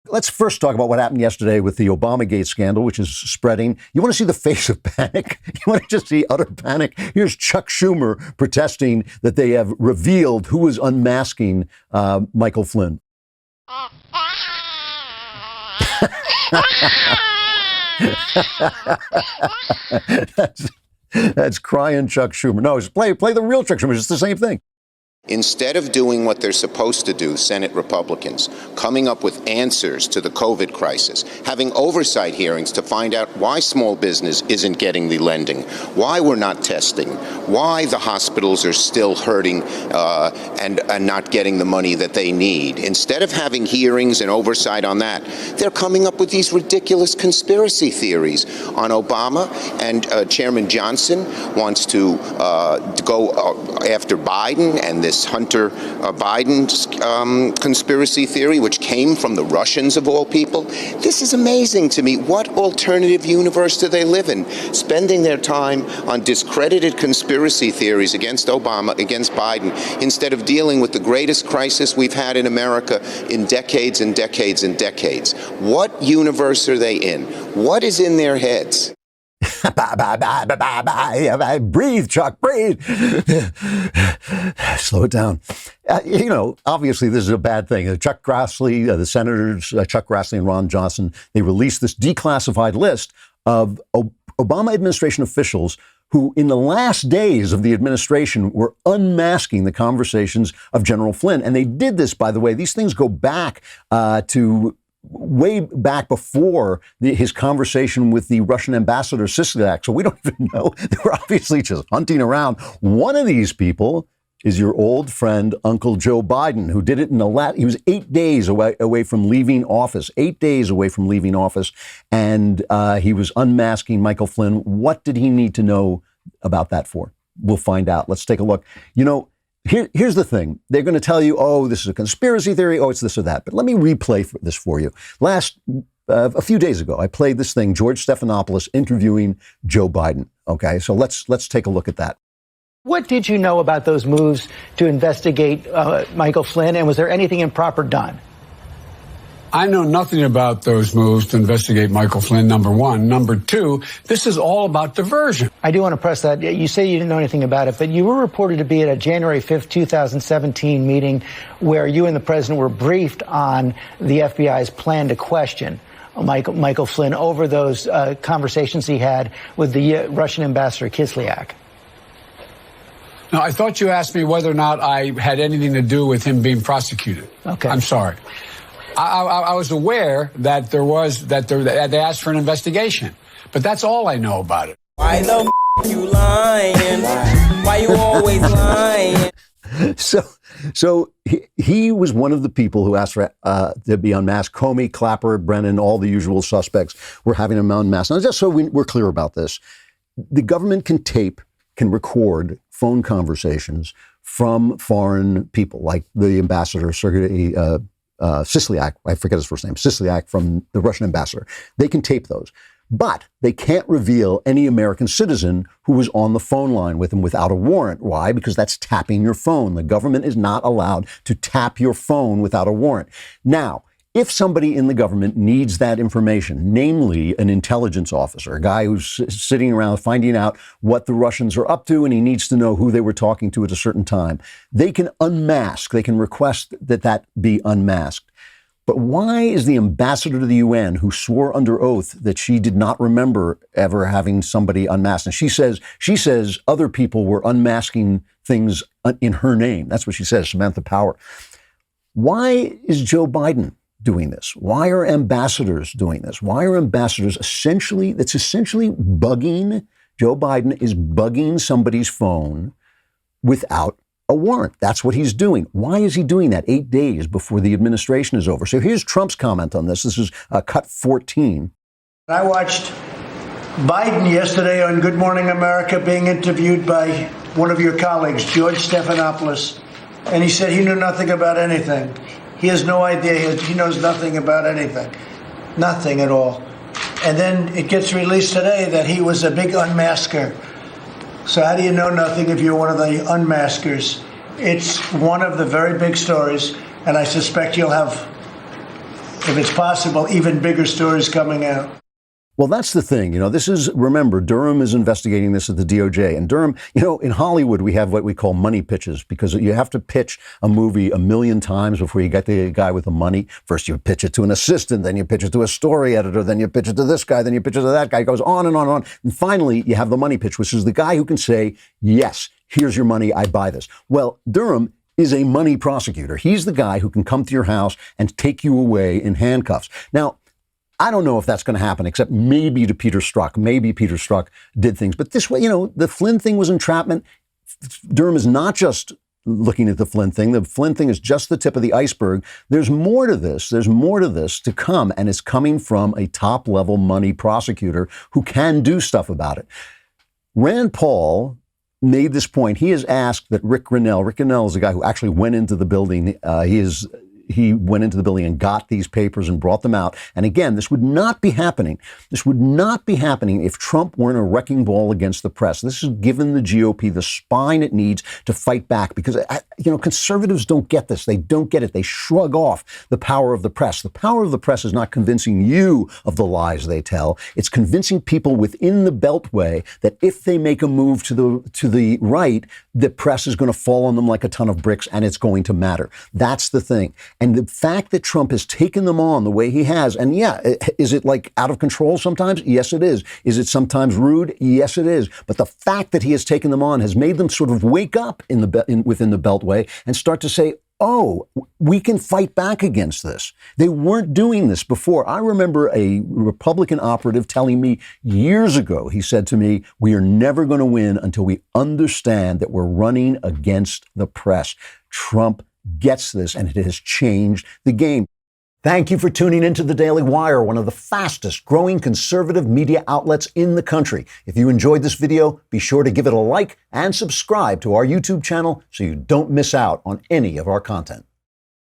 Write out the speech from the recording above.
Let's first talk about what happened yesterday with the ObamaGate scandal, which is spreading. You want to see the face of panic? You want to just see utter panic? Here's Chuck Schumer protesting that they have revealed who is unmasking Michael Flynn. That's crying Chuck Schumer. No, just play the real Chuck Schumer. It's the same thing. Instead of doing what they're supposed to do, Senate Republicans, coming up with answers to the COVID crisis, having oversight hearings to find out why small business isn't getting the lending, why we're not testing, why the hospitals are still hurting and not getting the money that they need. Instead of having hearings and oversight on that, they're coming up with these ridiculous conspiracy theories on Obama. And Chairman Johnson wants to go after Biden and this Hunter Biden's conspiracy theory, which came from the Russians of all people. This is amazing to me. What alternative universe do they live in? Spending their time on discredited conspiracy theories against Obama, against Biden, instead of dealing with the greatest crisis we've had in America in decades and decades and decades. What universe are they in? What is in their heads? Breathe, Chuck, breathe. Slow it down. Obviously, this is a bad thing. Chuck Grassley, the senators, Chuck Grassley and Ron Johnson, they released this declassified list of Obama administration officials who, in the last days of the administration, were unmasking the conversations of General Flynn. And they did this, by the way. These things go back to way back before his conversation with the Russian ambassador Kislyak. So we don't even know. They were obviously just hunting around. One of these people is your old friend, Uncle Joe Biden, who did it he was 8 days away from leaving office, 8 days away from leaving office. And he was unmasking Michael Flynn. What did he need to know about that for? We'll find out. Let's take a look. Here's the thing. They're going to tell you, oh, this is a conspiracy theory. Oh, it's this or that. But let me replay this for you. A few days ago, I played this thing, George Stephanopoulos interviewing Joe Biden. Okay, so let's take a look at that. What did you know about those moves to investigate Michael Flynn, and was there anything improper done? I know nothing about those moves to investigate Michael Flynn, number one. Number two, this is all about diversion. I do want to press that. You say you didn't know anything about it, but you were reported to be at a January 5th, 2017 meeting where you and the president were briefed on the FBI's plan to question Michael Flynn over those conversations he had with the Russian ambassador Kislyak. Now, I thought you asked me whether or not I had anything to do with him being prosecuted. Okay. I'm sorry. I was aware that they asked for an investigation, but that's all I know about it. Why the you lying? Why you always lying? So he was one of the people who asked for to be unmasked. Comey, Clapper, Brennan, all the usual suspects were having him unmasked. Now, just so we're clear about this, the government can record phone conversations from foreign people, like the ambassador Sergei Kislyak, I forget his first name, Kislyak, from the Russian ambassador. They can tape those, but they can't reveal any American citizen who was on the phone line with him without a warrant. Why? Because that's tapping your phone. The government is not allowed to tap your phone without a warrant. Now, if somebody in the government needs that information, namely an intelligence officer, a guy who's sitting around finding out what the Russians are up to, and he needs to know who they were talking to at a certain time, they can unmask, they can request that be unmasked. But why is the ambassador to the UN, who swore under oath that she did not remember ever having somebody unmasked, and she says other people were unmasking things in her name. That's what she says, Samantha Power. Why is Joe Biden doing this? Why are ambassadors doing this? Why are ambassadors essentially bugging? Joe Biden is bugging somebody's phone without a warrant. That's what he's doing. Why is he doing that 8 days before the administration is over? So here's Trump's comment on this. This is cut 14. I watched Biden yesterday on Good Morning America being interviewed by one of your colleagues, George Stephanopoulos, and he said he knew nothing about anything. He has no idea. He knows nothing about anything. Nothing at all. And then it gets released today that he was a big unmasker. So how do you know nothing if you're one of the unmaskers? It's one of the very big stories, and I suspect you'll have if it's possible, even bigger stories coming out. Well, that's the thing. Remember, Durham is investigating this at the DOJ. And Durham, in Hollywood, we have what we call money pitches, because you have to pitch a movie 1,000,000 times before you get the guy with the money. First, you pitch it to an assistant, then you pitch it to a story editor, then you pitch it to this guy, then you pitch it to that guy. It goes on and on and on. And finally, you have the money pitch, which is the guy who can say, yes, here's your money, I buy this. Well, Durham is a money prosecutor. He's the guy who can come to your house and take you away in handcuffs. Now, I don't know if that's going to happen, except maybe to Peter Strzok. Maybe Peter Strzok did things. But this way, the Flynn thing was entrapment. Durham is not just looking at the Flynn thing. The Flynn thing is just the tip of the iceberg. There's more to this. There's more to this to come. And it's coming from a top-level money prosecutor who can do stuff about it. Rand Paul made this point. He has asked that Rick Grinnell is the guy who actually went into the building. He went into the building and got these papers and brought them out. And again, this would not be happening. This would not be happening if Trump weren't a wrecking ball against the press. This has given the GOP the spine it needs to fight back, because, conservatives don't get this. They don't get it. They shrug off the power of the press. The power of the press is not convincing you of the lies they tell. It's convincing people within the Beltway that if they make a move to the right, the press is going to fall on them like a ton of bricks, and it's going to matter. That's the thing. And the fact that Trump has taken them on the way he has, and is it like out of control sometimes? Yes, it is. Is it sometimes rude? Yes, it is. But the fact that he has taken them on has made them sort of wake up within the Beltway and start to say, oh, we can fight back against this. They weren't doing this before. I remember a Republican operative telling me years ago, he said to me, we are never going to win until we understand that we're running against the press. Trump gets this, and it has changed the game. Thank you for tuning into The Daily Wire, one of the fastest growing conservative media outlets in the country. If you enjoyed this video, be sure to give it a like and subscribe to our YouTube channel so you don't miss out on any of our content.